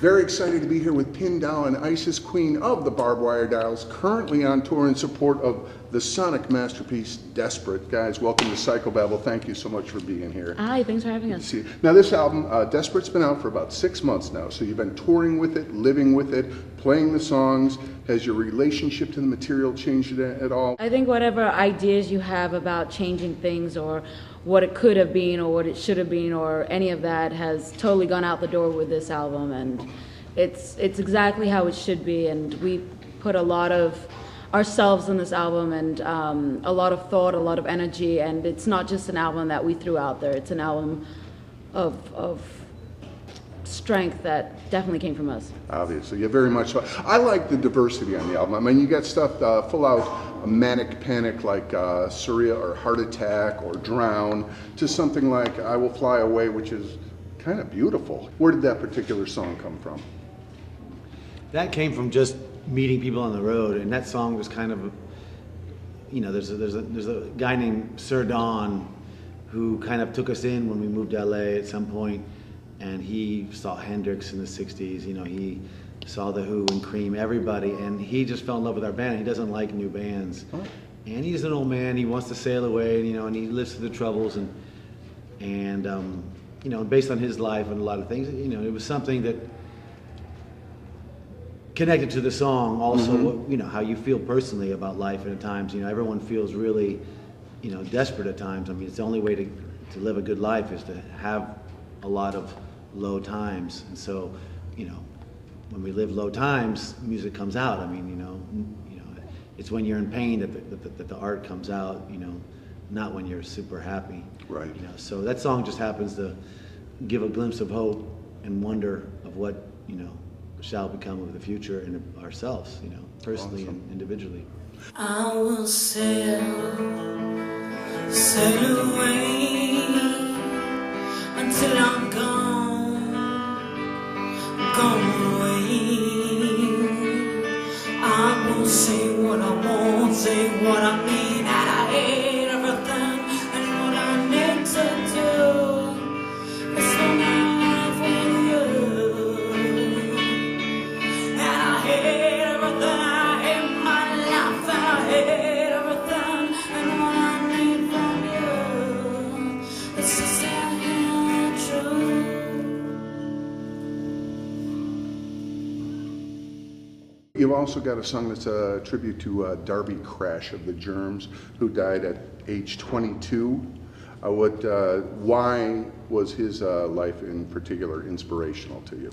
Very excited to be here with Pin Doll and Isis, queen of the barbed wire dolls, currently on tour in support of the sonic masterpiece, Desperate. Guys, welcome to PSYCHO BABBLE. Thank you so much for being here. Hi, thanks for having us. See, now this album, Desperate's been out for about 6 months now, so you've been touring with it, living with it, playing the songs. Has your relationship to the material changed at all? I think whatever ideas you have about changing things or what it could have been or what it should have been or any of that has totally gone out the door with this album, and it's exactly how it should be, and we put a lot of ourselves in this album and a lot of thought, a lot of energy, and it's not just an album that we threw out there, it's an album of strength that definitely came from us. Obviously, yeah, very much so. I like the diversity on the album. I mean, you got stuff full out manic panic like Surya or Heart Attack or Drown, to something like I Will Fly Away, which is kind of beautiful. Where did that particular song come from? That came from just meeting people on the road, and that song was kind of, you know, there's a guy named Sir Don who kind of took us in when we moved to LA at some point, and he saw Hendrix in the 60s, you know, he saw The Who and Cream, everybody, and he just fell in love with our band. He doesn't like new bands. Oh. And he's an old man, he wants to sail away, you know, and he lives through the troubles, and you know, based on his life and a lot of things, you know, it was something that connected to the song also, you know, how you feel personally about life, and at times, you know, everyone feels really, you know, desperate at times. I mean, it's the only way to live a good life is to have a lot of low times, and so, you know, when we live low times, music comes out. I mean, you know, it's when you're in pain that the art comes out, you know, not when you're super happy. Right. You know, so that song just happens to give a glimpse of hope and wonder of what, you know, shall become of the future and of ourselves, you know, personally and individually. I will sail away until I'm gone away. I won't say what I want, say what I mean, and I hate everything and what I need to do. It's for my life with you, and I hate everything, I hate my life, and I hate everything and what I need from you. It's just not true. You've also got a song that's a tribute to Darby Crash of the Germs, who died at age 22. Why was his life in particular inspirational to you?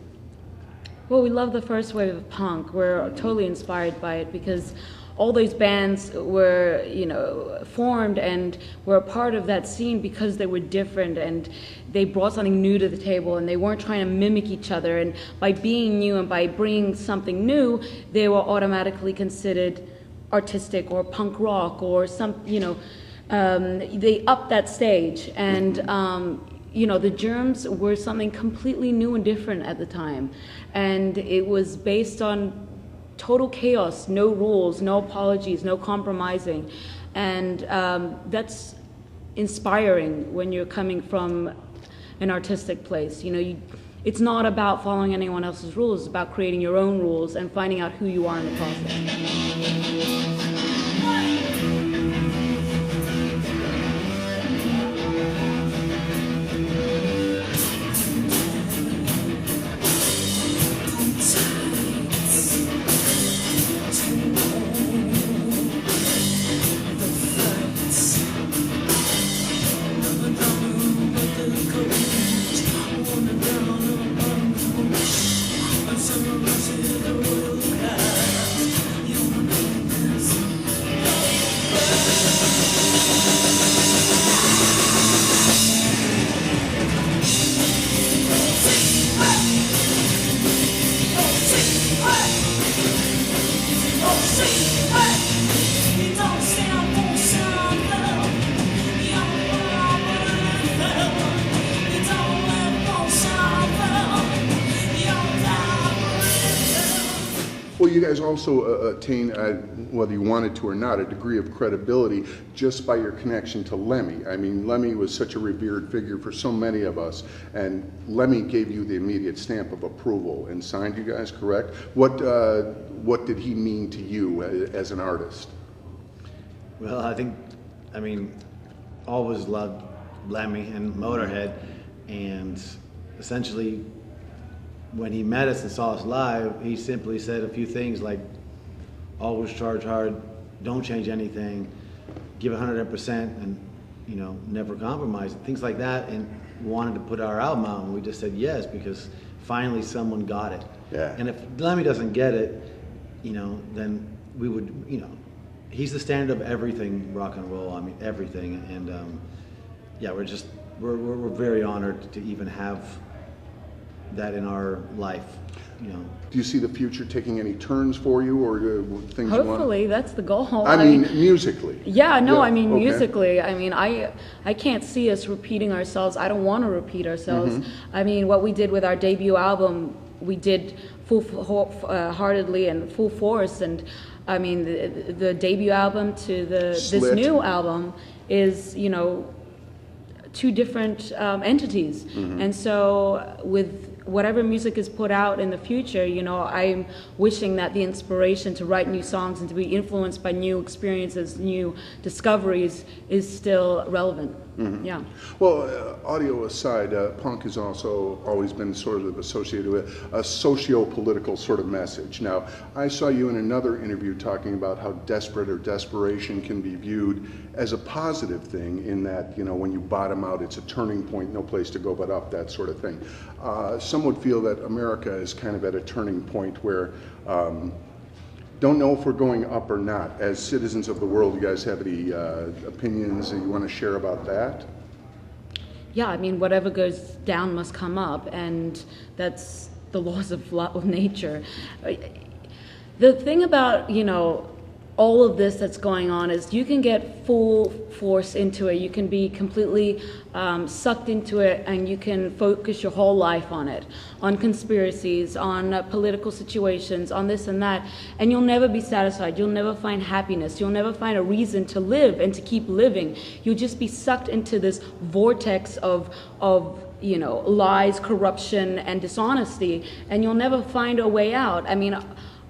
Well, we love the first wave of punk. We're totally inspired by it because all those bands were, you know, formed and were a part of that scene because they were different and they brought something new to the table, and they weren't trying to mimic each other, and by being new and by bringing something new, they were automatically considered artistic or punk rock or some, you know, they upped that stage, and you know, the Germs were something completely new and different at the time, and it was based on total chaos, no rules, no apologies, no compromising, and that's inspiring when you're coming from an artistic place. You know, it's not about following anyone else's rules, it's about creating your own rules and finding out who you are in the process. you guys also attain, whether you wanted to or not, a degree of credibility just by your connection to Lemmy. I mean, Lemmy was such a revered figure for so many of us, and Lemmy gave you the immediate stamp of approval and signed you guys, correct? What did he mean to you as an artist? Well, I mean, always loved Lemmy and Motorhead, and essentially when he met us and saw us live, he simply said a few things like, always charge hard, don't change anything, give 100%, and never compromise, things like that, and wanted to put our album out, and we just said yes, because finally someone got it. Yeah. And if Lemmy doesn't get it, then we would, he's the standard of everything rock and roll, I mean, everything, and yeah, we're very honored to even have that in our life, Do you see the future taking any turns for you, or things you want? Hopefully, that's the goal. I mean, musically. Yeah, no, Yeah, I mean, okay. musically, I mean, I can't see us repeating ourselves. I don't want to repeat ourselves. I mean, what we did with our debut album, we did full-heartedly and full force, and I mean, the debut album to this Slit. new album is, two different entities. And so with whatever music is put out in the future, I'm wishing that the inspiration to write new songs and to be influenced by new experiences, new discoveries is still relevant. Yeah. Well, audio aside, punk has also always been sort of associated with a socio-political sort of message. Now, I saw you in another interview talking about how desperate or desperation can be viewed as a positive thing, in that, when you bottom out, it's a turning point, no place to go but up, that sort of thing. Some would feel that America is kind of at a turning point where don't know if we're going up or not. As citizens of the world, you guys have any opinions that you want to share about that? Yeah, I mean, whatever goes down must come up, and that's the laws of nature. The thing about, all of this that's going on is you can get full force into it. You can be completely sucked into it, and you can focus your whole life on it, on conspiracies, on political situations, on this and that, and you'll never be satisfied. You'll never find happiness. You'll never find a reason to live and to keep living. You'll just be sucked into this vortex of lies, corruption, and dishonesty, and you'll never find a way out. I mean,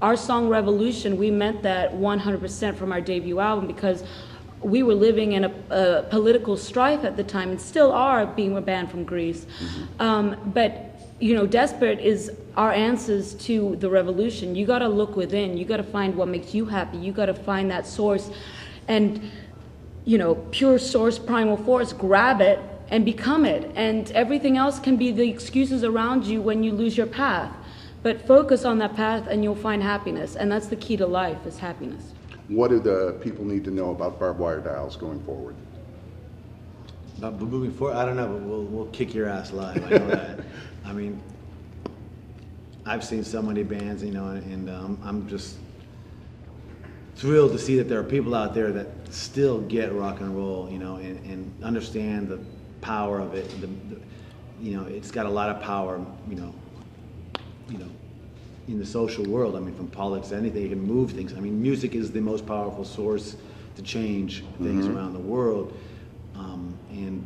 our song Revolution, we meant that 100% from our debut album, because we were living in a political strife at the time, and still are, being a band from Greece. But Desperate is our answers to the revolution. You gotta look within, you gotta find what makes you happy, you gotta find that source, and pure source, primal force, grab it and become it. And everything else can be the excuses around you when you lose your path. But focus on that path and you'll find happiness. And that's the key to life, is happiness. What do the people need to know about Barbed Wire Dolls going forward? But moving forward, I don't know, but we'll kick your ass live. I know that. I mean, I've seen so many bands, and I'm just thrilled to see that there are people out there that still get rock and roll, and understand the power of it. It's got a lot of power, in the social world. I mean, from politics to anything, you can move things. I mean, music is the most powerful source to change things around the world. And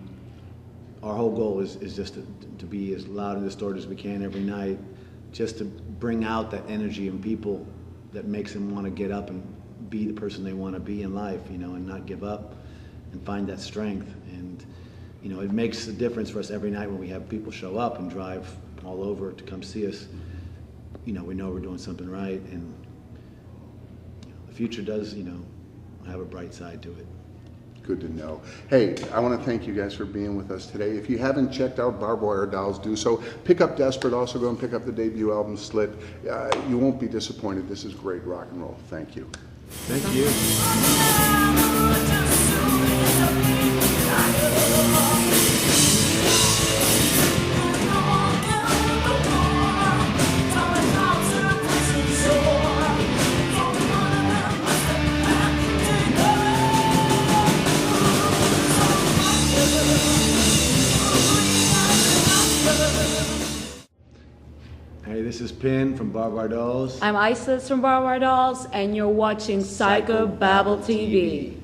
our whole goal is just to be as loud and distorted as we can every night, just to bring out that energy in people that makes them want to get up and be the person they want to be in life, and not give up and find that strength. And, it makes a difference for us every night when we have people show up and drive all over to come see us. We know we're doing something right, and the future does, have a bright side to it. Good to know. Hey, I want to thank you guys for being with us today. If you haven't checked out Barbed Wire Dolls, do so. Pick up Desperate. Also go and pick up the debut album, Slit. You won't be disappointed. This is great rock and roll. Thank you. Thank you. Hey, this This is Pin from Barb DOLLS. I'm Isis from Barb DOLLS, and you're watching Psycho Babble TV.